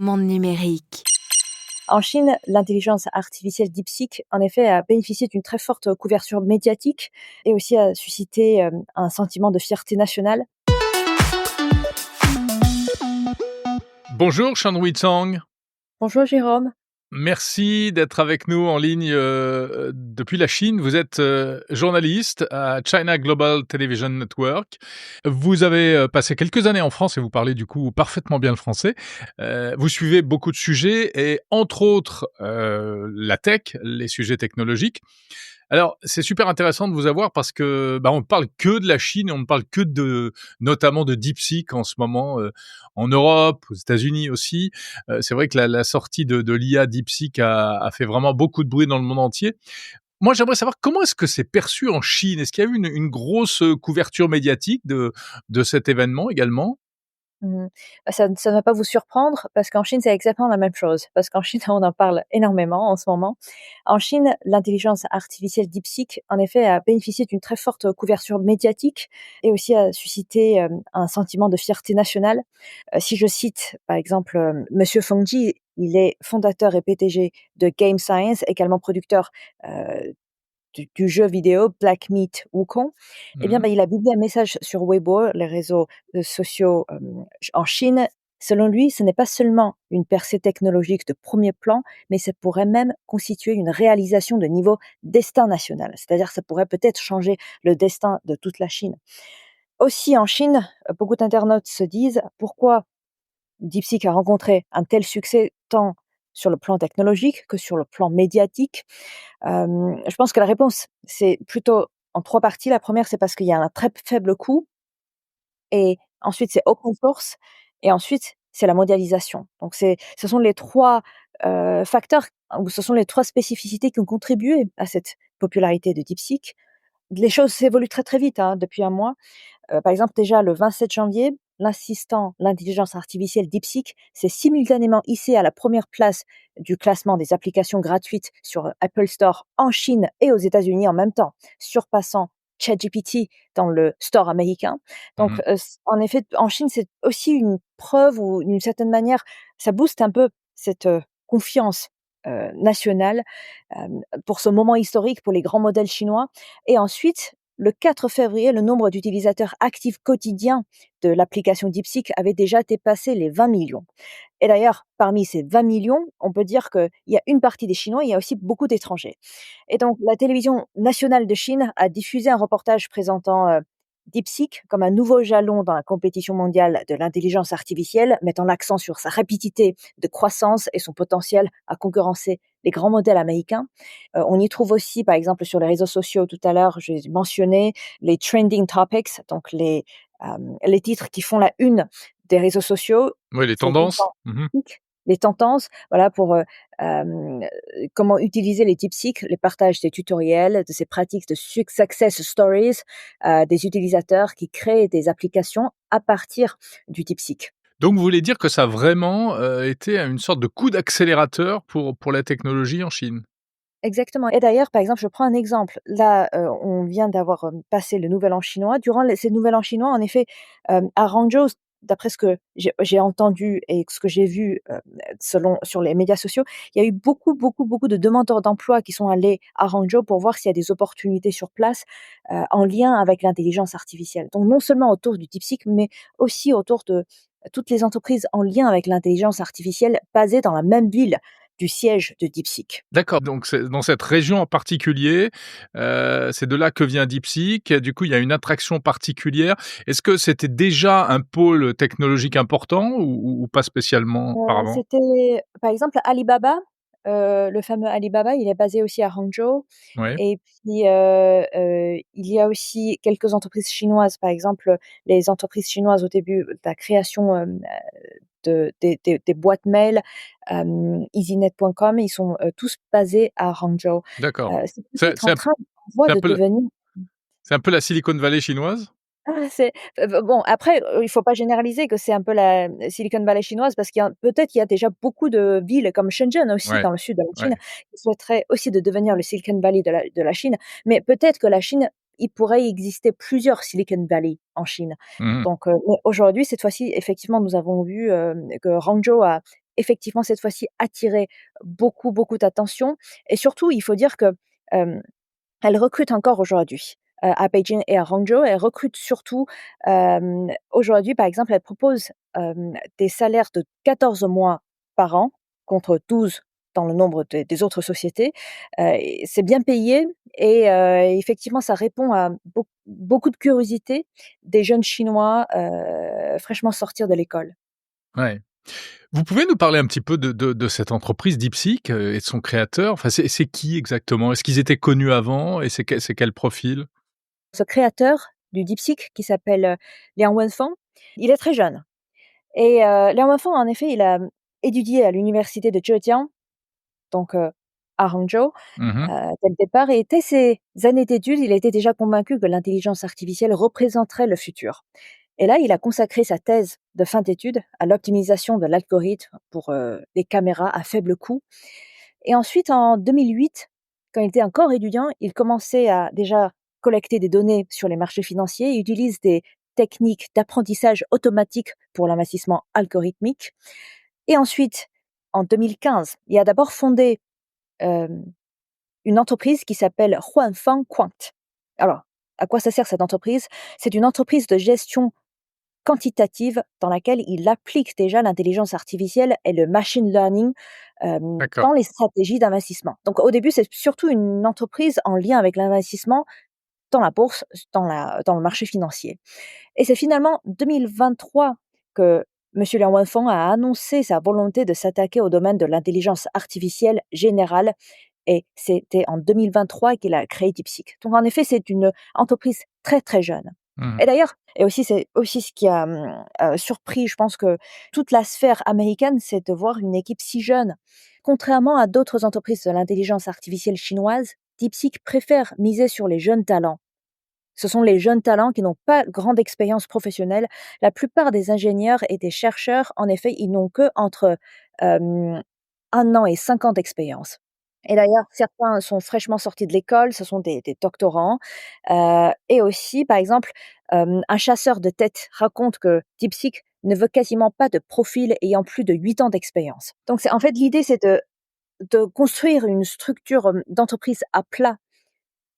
Monde numérique. En Chine, l'intelligence artificielle DeepSeek, en effet, a bénéficié d'une très forte couverture médiatique et aussi a suscité un sentiment de fierté nationale. Bonjour Shan-Hui Tsang. Bonjour Jérôme. Merci d'être avec nous en ligne depuis la Chine. Vous êtes journaliste à China Global Television Network. Vous avez passé quelques années en France et vous parlez du coup parfaitement bien le français. Vous suivez beaucoup de sujets et entre autres la tech, les sujets technologiques. Alors, c'est super intéressant de vous avoir parce que on ne parle que de la Chine, on ne parle que notamment de DeepSeek en ce moment en Europe, aux États-Unis aussi. C'est vrai que la sortie de l'IA DeepSeek a fait vraiment beaucoup de bruit dans le monde entier. Moi, j'aimerais savoir comment est-ce que c'est perçu en Chine. Est-ce qu'il y a eu une grosse couverture médiatique de cet événement également? Mmh. Ça ne va pas vous surprendre parce qu'en Chine, c'est exactement la même chose. Parce qu'en Chine, on en parle énormément en ce moment. En Chine, l'intelligence artificielle DeepSeek, en effet, a bénéficié d'une très forte couverture médiatique et aussi a suscité un sentiment de fierté nationale. Si je cite, par exemple, Monsieur Feng Ji, il est fondateur et PDG de Game Science, également producteur du jeu vidéo Black Myth Wukong, eh bien, Mmh. il a publié un message sur Weibo, les réseaux sociaux en Chine. Selon lui, ce n'est pas seulement une percée technologique de premier plan, mais ça pourrait même constituer une réalisation de niveau destin national. C'est-à-dire, ça pourrait peut-être changer le destin de toute la Chine. Aussi, en Chine, beaucoup d'internautes se disent pourquoi DeepSeek a rencontré un tel succès tant sur le plan technologique que sur le plan médiatique. Je pense que la réponse, c'est plutôt en 3 parties. La première, c'est parce qu'il y a un très faible coût et ensuite c'est open source et ensuite c'est la mondialisation. Donc ce sont les 3 facteurs ou ce sont les 3 spécificités qui ont contribué à cette popularité de DeepSeek. Les choses s'évoluent très, très vite, hein, depuis un mois. Par exemple, déjà le 27 janvier, l'intelligence artificielle DeepSeek s'est simultanément hissé à la première place du classement des applications gratuites sur Apple Store en Chine et aux États-Unis en même temps, surpassant ChatGPT dans le store américain. Donc, Mmh. en effet, en Chine, c'est aussi une preuve ou d'une certaine manière, ça booste un peu cette, confiance, nationale, pour ce moment historique pour les grands modèles chinois. Et ensuite, le 4 février, le nombre d'utilisateurs actifs quotidiens de l'application DeepSeek avait déjà dépassé les 20 millions. Et d'ailleurs, parmi ces 20 millions, on peut dire qu'il y a une partie des Chinois, il y a aussi beaucoup d'étrangers. Et donc, la télévision nationale de Chine a diffusé un reportage présentant DeepSeek comme un nouveau jalon dans la compétition mondiale de l'intelligence artificielle, mettant l'accent sur sa rapidité de croissance et son potentiel à concurrencer les grands modèles américains. On y trouve aussi, par exemple, sur les réseaux sociaux, tout à l'heure, j'ai mentionné les trending topics, donc les titres qui font la une des réseaux sociaux. Oui, les C'est tout le tendances. temps Mmh. les tendances, voilà, pour comment utiliser les DeepSeek, les partages des tutoriels, de ces pratiques de success stories, des utilisateurs qui créent des applications à partir du DeepSeek. Donc vous voulez dire que ça a vraiment été une sorte de coup d'accélérateur pour la technologie en Chine? Exactement. Et d'ailleurs, par exemple, je prends un exemple. Là, on vient d'avoir, passé le Nouvel An chinois. Durant ces Nouvel An chinois, en effet, à Hangzhou, d'après ce que j'ai entendu et ce que j'ai vu, selon sur les médias sociaux, il y a eu beaucoup, beaucoup, beaucoup de demandeurs d'emploi qui sont allés à Hangzhou pour voir s'il y a des opportunités sur place, en lien avec l'intelligence artificielle. Donc non seulement autour du DeepSeek, mais aussi autour de toutes les entreprises en lien avec l'intelligence artificielle basées dans la même ville du siège de DeepSeek. D'accord, donc c'est dans cette région en particulier, c'est de là que vient DeepSeek. Du coup, il y a une attraction particulière. Est-ce que c'était déjà un pôle technologique important ou pas spécialement auparavant? C'était par exemple Alibaba, le fameux Alibaba, il est basé aussi à Hangzhou Oui, et puis, il y a aussi quelques entreprises chinoises, par exemple, les entreprises chinoises au début de la création, des boîtes mail, easynet.com, ils sont, tous basés à Hangzhou. d'accord. C'est C'est peut-être c'est en un train, on voit, c'est un de peu la devenir. c'est un peu la Silicon Valley chinoise? C'est bon après, il faut pas généraliser que c'est un peu la Silicon Valley chinoise parce qu'il y a déjà beaucoup de villes comme Shenzhen aussi Ouais, dans le sud de la ouais. Chine, qui souhaiteraient aussi de devenir le Silicon Valley de la Chine. Mais peut-être que la Chine, il pourrait y exister plusieurs Silicon Valley en Chine. Mmh. Donc mais aujourd'hui, cette fois-ci, effectivement, nous avons vu, que Hangzhou a effectivement cette fois-ci attiré beaucoup, beaucoup d'attention et surtout il faut dire que, hem, elle recrute encore aujourd'hui, à Beijing et à Hangzhou. Elle recrute surtout, aujourd'hui par exemple, elle propose, des salaires de 14 mois par an contre 12 dans le nombre des autres sociétés, et c'est bien payé et effectivement ça répond à beaucoup de curiosité des jeunes Chinois, fraîchement sortir de l'école. Ouais. Vous pouvez nous parler un petit peu de cette entreprise DeepSeek, et de son créateur? Enfin, c'est qui exactement? Est-ce qu'ils étaient connus avant et c'est quel profil? Ce créateur du DeepSeek qui s'appelle, Liang Wenfeng, il est très jeune et Liang Wenfeng en effet, il a, étudié à l'université de Zhejiang, donc à Hangzhou, Mmh. dès le départ et dès ses années d'études, il était déjà convaincu que l'intelligence artificielle représenterait le futur et là, il a consacré sa thèse de fin d'études à l'optimisation de l'algorithme pour, les caméras à faible coût et ensuite en 2008, quand il était encore étudiant, il commençait à déjà collecter des données sur les marchés financiers. Il utilise des techniques d'apprentissage automatique pour l'investissement algorithmique et ensuite, en 2015, il a d'abord fondé, hem, une entreprise qui s'appelle Huanfang Quant. Alors, à quoi ça sert cette entreprise? C'est une entreprise de gestion quantitative dans laquelle il applique déjà l'intelligence artificielle et le machine learning, D'accord. dans les stratégies d'investissement. Donc au début, c'est surtout une entreprise en lien avec l'investissement dans la bourse, dans le marché financier et c'est finalement 2023 que monsieur Liang Wenfeng a annoncé sa volonté de s'attaquer au domaine de l'intelligence artificielle générale et c'était en 2023 qu'il a créé DeepSeek. Donc en effet, c'est une entreprise très, très jeune. Mmh. Et d'ailleurs et aussi c'est aussi ce qui a, surpris, je pense que toute la sphère américaine, c'est de voir une équipe si jeune. Contrairement à d'autres entreprises de l'intelligence artificielle chinoise, DeepSeek préfère miser sur les jeunes talents. Ce sont les jeunes talents qui n'ont pas grande expérience professionnelle. La plupart des ingénieurs et des chercheurs, en effet, ils n'ont qu'entre, hem, 1 an et 5 ans d'expérience. Et d'ailleurs, certains sont fraîchement sortis de l'école, ce sont des doctorants, et aussi, par exemple, un chasseur de tête raconte que DeepSeek ne veut quasiment pas de profil ayant plus de 8 ans d'expérience. Donc c'est en fait, l'idée, c'est de construire une structure, d'entreprise à plat,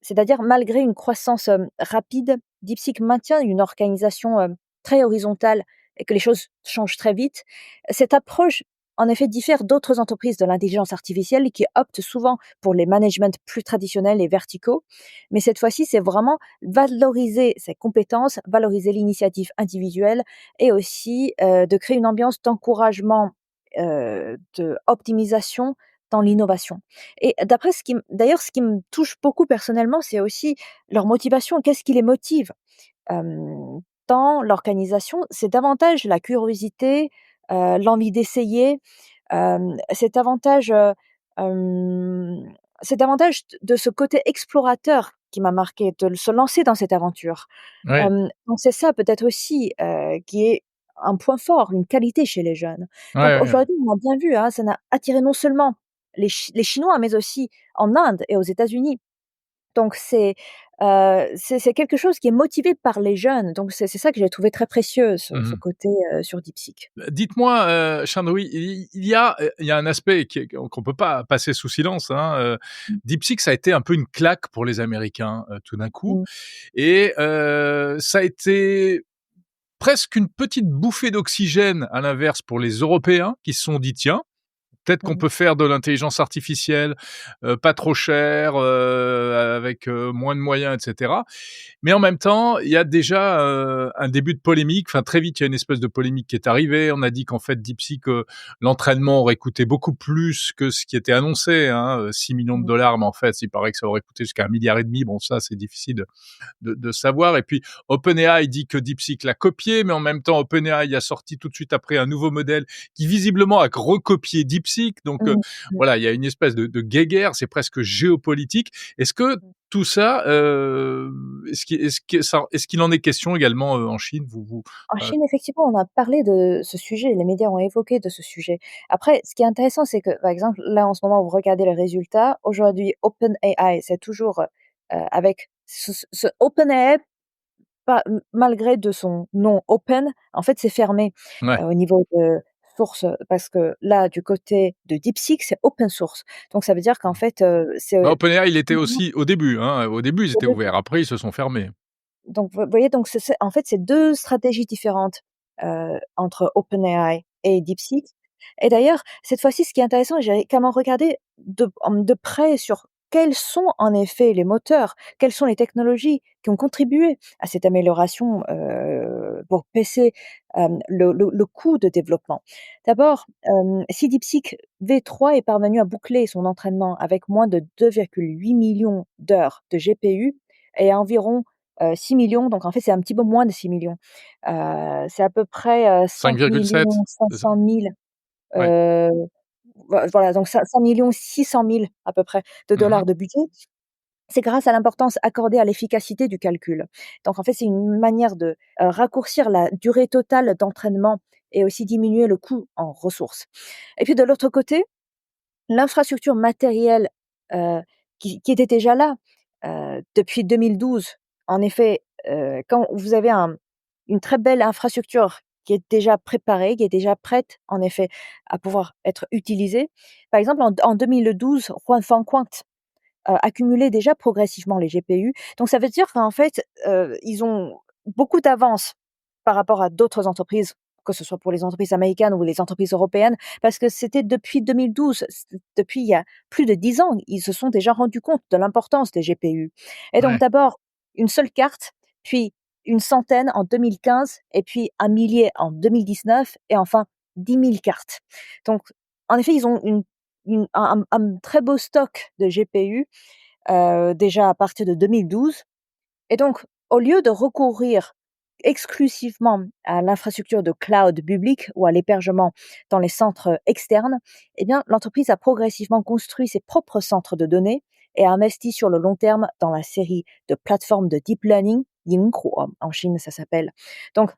c'est-à-dire malgré une croissance, rapide, DeepSeek maintient une organisation, très horizontale et que les choses changent très vite. Cette approche, en effet, diffère d'autres entreprises de l'intelligence artificielle qui optent souvent pour les managements plus traditionnels et verticaux. Mais cette fois-ci, c'est vraiment valoriser ses compétences, valoriser l'initiative individuelle et aussi, de créer une ambiance d'encouragement, d'optimisation dans l'innovation. Et d'après d'ailleurs, ce qui me touche beaucoup personnellement, c'est aussi leur motivation. Qu'est-ce qui les motive? Dans l'organisation, c'est davantage la curiosité, l'envie d'essayer, c'est davantage, c'est davantage de ce côté explorateur qui m'a marqué de se lancer dans cette aventure. Ouais, Donc c'est ça peut-être aussi, qui est un point fort, une qualité chez les jeunes. ouais, Donc ouais. aujourd'hui, on a bien vu, hein, ça n'a attiré non seulement les Chinois, mais aussi en Inde et aux États-Unis. Donc c'est quelque chose qui est motivé par les jeunes. Donc c'est ça que j'ai trouvé très précieux, ce Mmh. côté, sur DeepSeek. Dites-moi, Chandru, il y a un aspect qu'on peut pas passer sous silence, hein, Mmh. DeepSeek, ça a été un peu une claque pour les Américains, tout d'un coup Mmh. et ça a été presque une petite bouffée d'oxygène, à l'inverse, pour les Européens qui se sont dit: «Tiens, peut-être qu'on Mmh. peut faire de l'intelligence artificielle, pas trop cher, avec, moins de moyens et cetera». Mais en même temps, il y a déjà, un début de polémique. Enfin, très vite, il y a une espèce de polémique qui est arrivée. On a dit qu'en fait, DeepSeek, l'entraînement aurait coûté beaucoup plus que ce qui était annoncé, hein, 6 000 Mmh. 000 $, mais en fait, il paraît que ça aurait coûté jusqu'à 1,5 milliard. Bon, ça, c'est difficile de savoir. Et puis, OpenAI dit que DeepSeek l'a copié, mais en même temps, OpenAI a sorti tout de suite après un nouveau modèle qui visiblement a recopié DeepSeek. Donc, Mmh. Mmh. voilà, il y a une espèce de guéguerre, c'est presque géopolitique. Est-ce que Mmh. tout ça, est-ce qu'il en est question également, en Chine? En Heu, Chine, effectivement, on a parlé de ce sujet, les médias ont évoqué de ce sujet. Après, ce qui est intéressant, c'est que, par exemple, là, en ce moment, vous regardez les résultats. Aujourd'hui, OpenAI, c'est toujours, avec ce OpenAI, pas malgré de son nom open, en fait, c'est fermé, ouais, au niveau de source, parce que là, du côté de DeepSeek, c'est open source. Donc ça veut dire qu'en Mmh. fait, Bah, c'est OpenAI, il était exclusivement aussi au début, hein, au début, ils au étaient début. ouverts. Après, ils se sont fermés. Donc vous voyez, donc c'est en fait, c'est 2 stratégies différentes, entre OpenAI et DeepSeek. Et d'ailleurs, cette fois-ci, ce qui est intéressant, j'ai quand même regardé de près sur quels sont en effet les moteurs, quelles sont les technologies qui ont contribué à cette amélioration, pour baisser, le coût de développement. D'abord, si DeepSeek V3 est parvenu à boucler son entraînement avec moins de 2,8 millions d'heures de GPU et environ 6 000 000, donc en fait, c'est un petit peu moins de 6 000 000. C'est à peu près, 5 5,7, c'est ça? 500 000, Ouais. heu, voilà, donc 5 600 000 à peu près de Mmh mh. dollars de budget. C'est grâce à l'importance accordée à l'efficacité du calcul. Donc en fait, c'est une manière de, raccourcir la durée totale d'entraînement et aussi diminuer le coût en ressources. Et puis de l'autre côté, l'infrastructure matérielle, heu, qui était déjà là, depuis 2012. En effet, quand vous avez une très belle infrastructure qui est déjà préparée, qui est déjà prête, en effet, à pouvoir être utilisée. Par exemple, en 2012, Quant accumulait déjà progressivement les GPU. Donc ça veut dire qu'en fait, ils ont beaucoup d'avance par rapport à d'autres entreprises, que ce soit pour les entreprises américaines ou les entreprises européennes, parce que c'était depuis 2012, depuis il y a plus de 10 ans, ils se sont déjà rendus compte de l'importance des GPU. Et donc Ouais. d'abord, une seule carte, puis une centaine en 2015 et puis un millier en 2019 et enfin 10 000 cartes. Donc en effet, ils ont un très beau stock de GPU, déjà à partir de 2012. Et donc, au lieu de recourir exclusivement à l'infrastructure de cloud public ou à l'hébergement dans les centres externes, eh bien, l'entreprise a progressivement construit ses propres centres de données et a investi sur le long terme dans la série de plateformes de deep learning, Yinghuo en Chine ça s'appelle. Donc,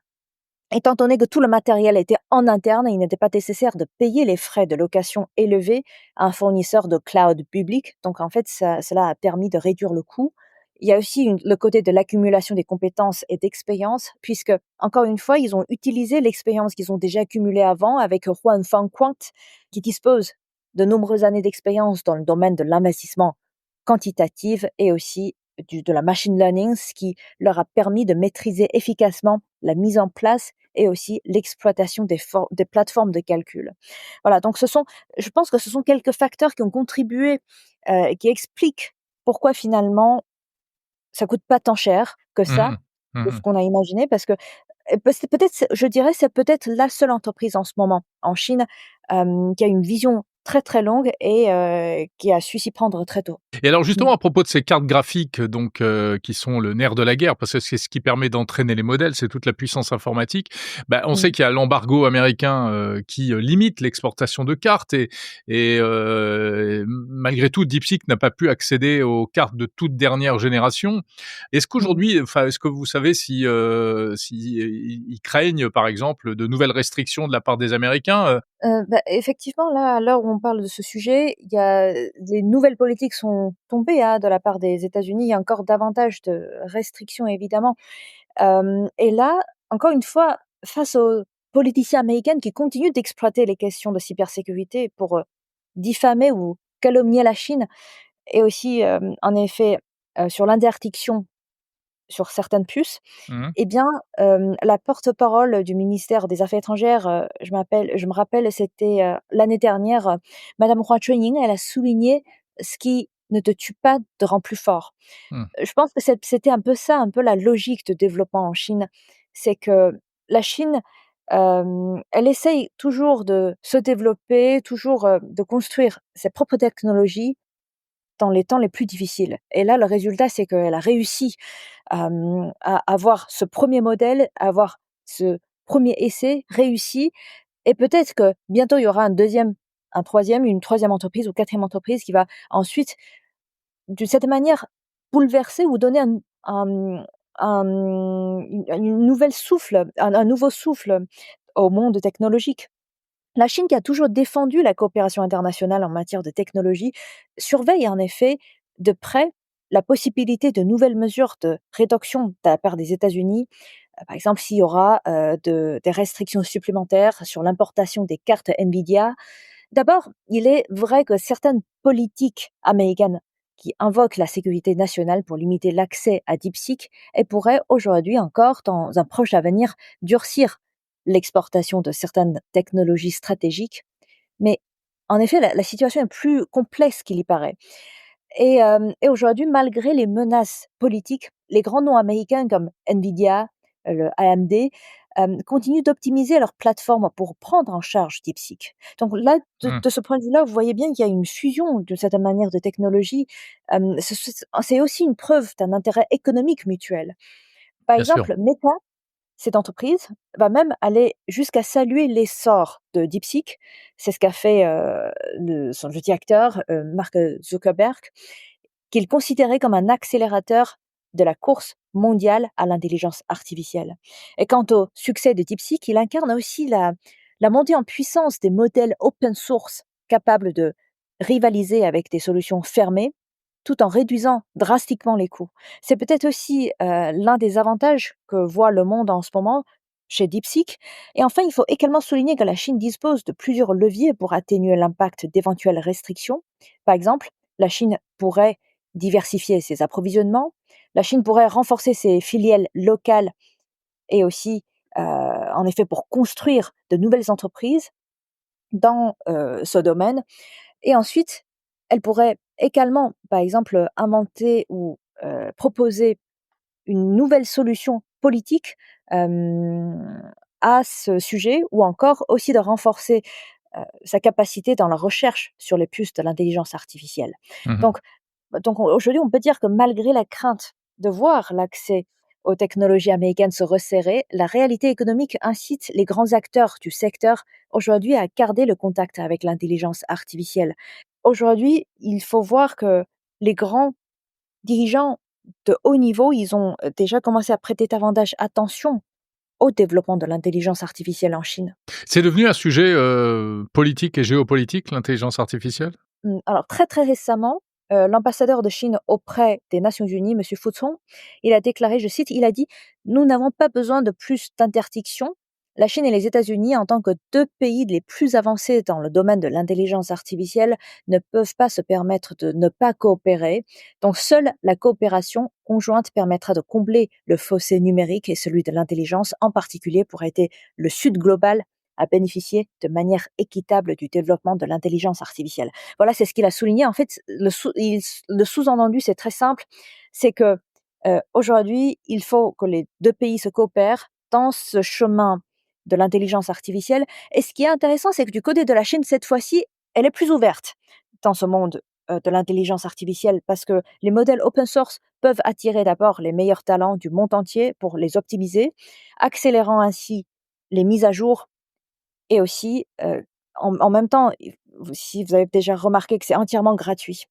étant donné que tout le matériel était en interne, il n'était pas nécessaire de payer les frais de location élevés à un fournisseur de cloud public. Donc, en fait, cela a permis de réduire le coût. Il y a aussi le côté de l'accumulation des compétences et d'expérience, puisque, encore une fois, ils ont utilisé l'expérience qu'ils ont déjà accumulée avant avec Juan Fang Quant, qui dispose de nombreuses années d'expérience dans le domaine de l'investissement quantitatif et aussi de la machine learning, ce qui leur a permis de maîtriser efficacement la mise en place et aussi l'exploitation des plateformes de calcul. Voilà, donc je pense que ce sont quelques facteurs qui ont contribué, qui expliquent pourquoi finalement ça coûte pas tant cher que Mmh ça, mh. Mmh que ce mh. qu'on a imaginé parce que, c'est peut-être, je dirais, c'est peut-être la seule entreprise en ce moment en Chine, qui a une vision très, très longue et qui a su s'y prendre très tôt. Et alors Mmh. justement à propos de ces cartes graphiques donc qui sont le nerf de la guerre parce que c'est ce qui permet d'entraîner les modèles, c'est toute la puissance informatique. Bah, on sait Mmh. qu'il y a l'embargo américain, qui, limite l'exportation de cartes et malgré tout DeepSeek n'a pas pu accéder aux cartes de toute dernière génération. Est-ce Mmh. qu'aujourd'hui enfin, est-ce que vous savez si ils craignent par exemple de nouvelles restrictions de la part des Américains? Bah, effectivement, là, à l'heure où on parle de ce sujet, il y a des nouvelles politiques sont tombées, hein, de la part des États-Unis. Il y a encore davantage de restrictions, évidemment. Et là, encore une fois, face aux politiciens américains qui continuent d'exploiter les questions de cybersécurité pour, diffamer ou calomnier la Chine et aussi, en effet, sur l'interdiction sur certaines puces, Mmh mh. eh bien, la porte-parole du ministère des Affaires étrangères, je me rappelle, c'était, l'année dernière, madame Hua Chunying, elle a souligné: «Ce qui ne te tue pas te rend plus fort». Mmh. Je pense que c'était un peu ça, un peu la logique de développement en Chine. C'est que la Chine, elle essaye toujours de se développer, toujours, de construire ses propres technologies dans les temps les plus difficiles. Et là, le résultat, c'est qu'elle a réussi, à avoir ce premier modèle, à avoir ce premier essai réussi et peut-être que bientôt il y aura un deuxième, un troisième, une troisième entreprise ou quatrième entreprise qui va ensuite, d'une certaine manière, bouleverser ou donner une nouvelle souffle, un nouveau souffle au monde technologique. La Chine, qui a toujours défendu la coopération internationale en matière de technologie, surveille en effet de près la possibilité de nouvelles mesures de réduction de la part des États-Unis, Par exemple, s'il y aura, des restrictions supplémentaires sur l'importation des cartes Nvidia. D'abord, il est vrai que certaines politiques américaines qui invoquent la sécurité nationale pour limiter l'accès à DeepSeek, elles pourraient aujourd'hui encore, dans un proche avenir, durcir l'exportation de certaines technologies stratégiques. Mais en effet, la situation est plus complexe qu'il y paraît. Et aujourd'hui, malgré les menaces politiques, les grands noms américains comme Nvidia, le AMD, continuent d'optimiser leurs plateformes pour prendre en charge DeepSeek. Donc là, de Mmh, de ce point de vue-là, vous voyez bien qu'il y a une fusion de cette manière de technologie. C'est aussi une preuve d'un intérêt économique mutuel. Par bien sûr. exemple, Meta, cette entreprise, va même aller jusqu'à saluer l'essor de DeepSeek. C'est ce qu'a fait, son le directeur, Mark Zuckerberg, qu'il considérait comme un accélérateur de la course mondiale à l'intelligence artificielle. Et quant au succès de DeepSeek, il incarne aussi la montée en puissance des modèles open source capables de rivaliser avec des solutions fermées, tout en réduisant drastiquement les coûts. C'est peut-être aussi l'un des avantages que voit le monde en ce moment chez DeepSeek. Et enfin, il faut également souligner que la Chine dispose de plusieurs leviers pour atténuer l'impact d'éventuelles restrictions. Par exemple, la Chine pourrait diversifier ses approvisionnements, la Chine pourrait renforcer ses filiales locales et aussi, en effet, pour construire de nouvelles entreprises dans ce domaine. Et ensuite, elle pourrait également, par exemple, inventer ou proposer une nouvelle solution politique à ce sujet, ou encore aussi de renforcer sa capacité dans la recherche sur les puces de l'intelligence artificielle. Mmh. Donc, aujourd'hui, on peut dire que malgré la crainte de voir l'accès aux technologies américaines se resserrer, la réalité économique incite les grands acteurs du secteur aujourd'hui à garder le contact avec l'intelligence artificielle. Aujourd'hui, il faut voir que les grands dirigeants de haut niveau, ils ont déjà commencé à prêter davantage attention au développement de l'intelligence artificielle en Chine. C'est devenu un sujet, politique et géopolitique, l'intelligence artificielle? Alors très, très récemment, l'ambassadeur de Chine auprès des Nations unies, monsieur Fu Cong, il a déclaré, je cite, il a dit: «Nous n'avons pas besoin de plus d'interdictions. La Chine et les États-Unis, en tant que 2 pays les plus avancés dans le domaine de l'intelligence artificielle, ne peuvent pas se permettre de ne pas coopérer. Donc seule la coopération conjointe permettra de combler le fossé numérique et celui de l'intelligence, en particulier pour aider le Sud global à bénéficier de manière équitable du développement de l'intelligence artificielle.» Voilà, c'est ce qu'il a souligné. En fait, le sous-entendu, c'est très simple, c'est que, aujourd'hui, il faut que les 2 pays se coopèrent dans ce chemin de l'intelligence artificielle. Et ce qui est intéressant, c'est que du côté de la Chine, cette fois-ci, elle est plus ouverte dans ce monde, de l'intelligence artificielle, parce que les modèles open source peuvent attirer d'abord les meilleurs talents du monde entier pour les optimiser, accélérant ainsi les mises à jour. Et aussi, en même temps, si vous avez déjà remarqué que c'est entièrement gratuit.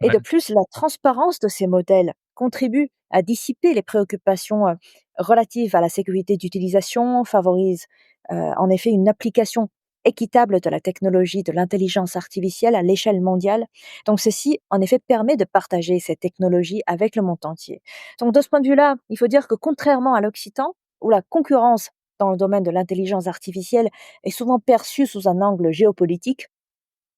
Et de Ouais. plus, la transparence de ces modèles contribue à dissiper les préoccupations, relatives à la sécurité d'utilisation, favorise, en effet une application équitable de la technologie de l'intelligence artificielle à l'échelle mondiale. Donc ceci, en effet, permet de partager ces technologies avec le monde entier. Donc de ce point de vue-là, il faut dire que contrairement à l'Occident, où la concurrence dans le domaine de l'intelligence artificielle est souvent perçue sous un angle géopolitique,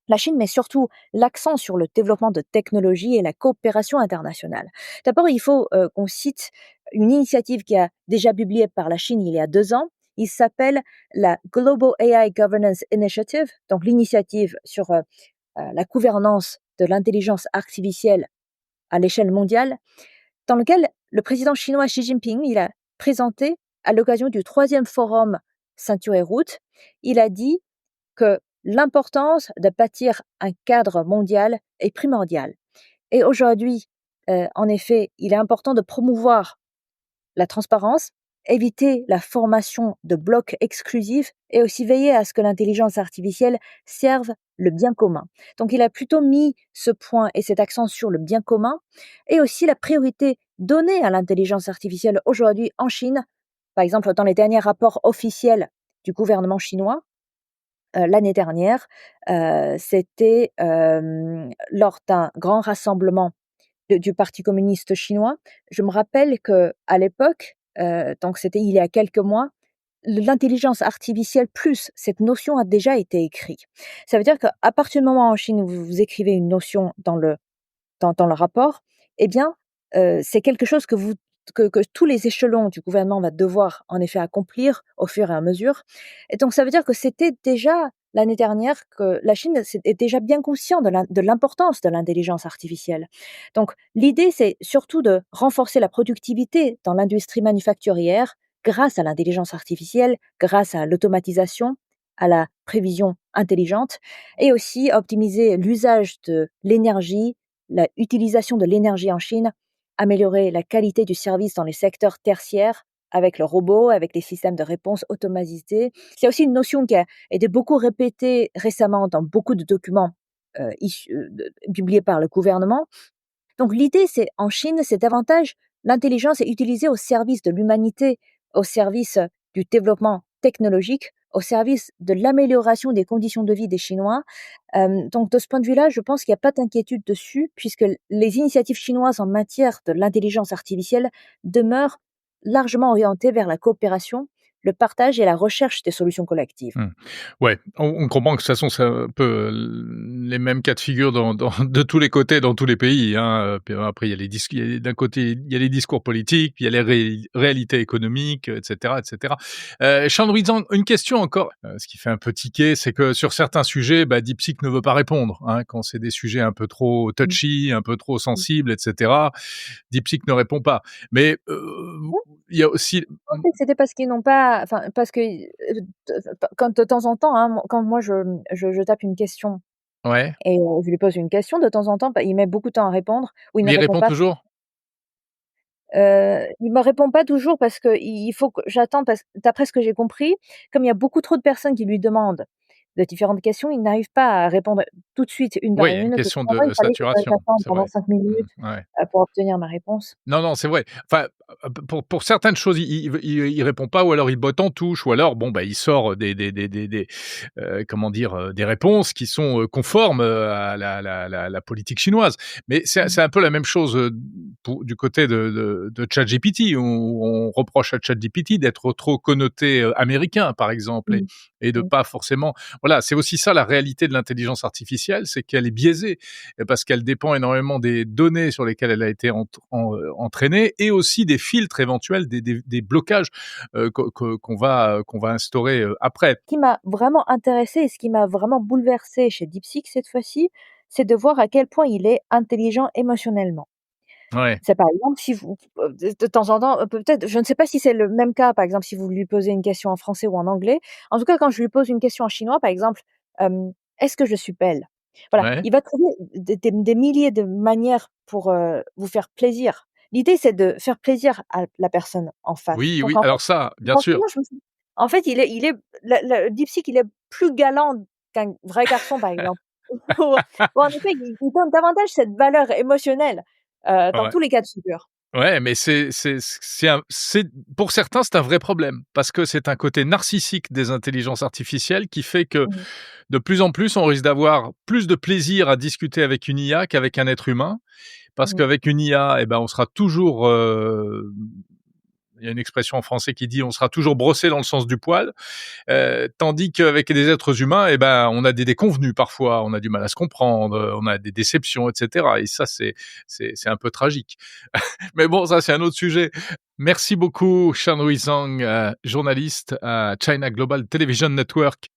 la Chine met surtout l'accent sur le développement de technologies et la coopération internationale. D'abord, il faut qu'on cite une initiative qui a déjà publiée par la Chine il y a 2 ans. Il s'appelle la Global AI Governance Initiative, donc l'initiative sur la gouvernance de l'intelligence artificielle à l'échelle mondiale, dans lequel le président chinois Xi Jinping, il a présenté, à l'occasion du 3e forum Ceinture et route, il a dit que l'importance de bâtir un cadre mondial est primordiale. Et aujourd'hui, en effet, il est important de promouvoir la transparence, éviter la formation de blocs exclusifs et aussi veiller à ce que l'intelligence artificielle serve le bien commun. Donc il a plutôt mis ce point et cet accent sur le bien commun, et aussi la priorité donnée à l'intelligence artificielle aujourd'hui en Chine. Par exemple, dans les derniers rapports officiels du gouvernement chinois, l'année dernière, c'était, lors d'un grand rassemblement du parti communiste chinois. Je me rappelle qu'à l'époque, donc c'était il y a quelques mois, l'intelligence artificielle plus cette notion a déjà été écrite. Ça veut dire qu'à partir du moment en Chine où vous écrivez une notion dans le rapport, eh bien, c'est quelque chose que tous les échelons du gouvernement va devoir en effet accomplir au fur et à mesure. Et donc ça veut dire que c'était déjà l'année dernière que la Chine est déjà bien conscient de l'importance de l'intelligence artificielle. Donc l'idée, c'est surtout de renforcer la productivité dans l'industrie manufacturière grâce à l'intelligence artificielle, grâce à l'automatisation, à la prévision intelligente et aussi optimiser l'usage de l'énergie, la utilisation de l'énergie en Chine, améliorer la qualité du service dans les secteurs tertiaires avec le robot, avec les systèmes de réponse automatisés. C'est aussi une notion qui a été beaucoup répétée récemment dans beaucoup de documents publiés par le gouvernement. Donc l'idée, c'est en Chine, c'est davantage l'intelligence est utilisée au service de l'humanité, au service du développement technologique, au service de l'amélioration des conditions de vie des Chinois. Donc de ce point de vue-là, je pense qu'il n'y a pas d'inquiétude dessus, puisque les initiatives chinoises en matière de l'intelligence artificielle demeurent largement orientées vers la coopération, le partage et la recherche des solutions collectives. Mmh. Ouais, on comprend que de toute façon, c'est un peu, les mêmes cas de figure dans de tous les côtés, dans tous les pays, hein, puis après il y a d'un côté, il y a les discours politiques, puis il y a les réalités économiques, et cetera, et cetera. Chandru Zhang, une question encore, ce qui fait un peu tiquer, c'est que sur certains sujets, DeepSeek ne veut pas répondre, hein, quand c'est des sujets un peu trop Mmh. touchy, un peu trop Mmh. sensibles, et cetera, DeepSeek ne répond pas. Mais, il y a aussi pensais que c'était parce qu'ils n'ont pas enfin, parce que, quand de temps en temps, hein, quand moi je tape une question ouais, et je lui pose une question de temps en temps, il met beaucoup de temps à répondre ou il ne mais il répond répond pas. toujours? Il me répond pas toujours parce qu'il faut que j'attende parce d'après ce que j'ai compris, comme il y a beaucoup trop de personnes qui lui demandent de différentes questions, il n'arrive pas à répondre tout de suite une par Oui, il y a une une, que question avant il de fallait que saturation, j'attende c'est pendant vrai. 5 minutes, Ouais. pour obtenir ma réponse. Non, non, c'est vrai. Enfin, pour certaines choses, il répond pas ou alors il botte en touche ou alors bon, il sort comment dire? Des réponses qui sont, conformes, à la politique chinoise. Mais Mmh. c'est un peu la même chose, pour du côté de ChatGPT, où on reproche à ChatGPT d'être trop connoté, américain, par exemple Mmh. et de Mmh. pas forcément voilà, c'est aussi ça la réalité de l'intelligence artificielle, c'est qu'elle est biaisée parce qu'elle dépend énormément des données sur lesquelles elle a été entraînée et aussi des filtres éventuels, des blocages qu'on va instaurer après. Ce qui m'a vraiment intéressée et ce qui m'a vraiment bouleversée chez DeepSeek cette fois-ci, c'est de voir à quel point il est intelligent émotionnellement. Ouais, C'est par exemple si vous de temps en temps, peut-être je ne sais pas si c'est le même cas, par exemple, si vous lui posez une question en français ou en anglais. En tout cas, quand je lui pose une question en chinois, par exemple, «Est-ce que je suis belle?» Voilà, ouais. il va trouver des milliers de manières pour, vous faire plaisir. L'idée, c'est de faire plaisir à la personne en face. Oui, Donc oui, en alors fait, ça, bien sûr. franchement, je me suis en fait, il est le DeepSeek, il est plus galant qu'un vrai garçon, par exemple. Ou en effet, il donne davantage cette valeur émotionnelle, dans Ouais. tous les cas de figure. Ouais, mais c'est pour certains, c'est un vrai problème parce que c'est un côté narcissique des intelligences artificielles qui fait que, Mmh. de plus en plus, on risque d'avoir plus de plaisir à discuter avec une IA qu'avec un être humain. Parce Mmh. qu'avec une IA, on sera toujours, il y a une expression en français qui dit: «On sera toujours brossé dans le sens du poil». Tandis qu'avec des êtres humains, on a des déconvenus parfois, on a du mal à se comprendre, on a des déceptions et cetera et ça, c'est un peu tragique. Mais bon, ça, c'est un autre sujet. Merci beaucoup, Shan Zhang, journaliste à China Global Television Network.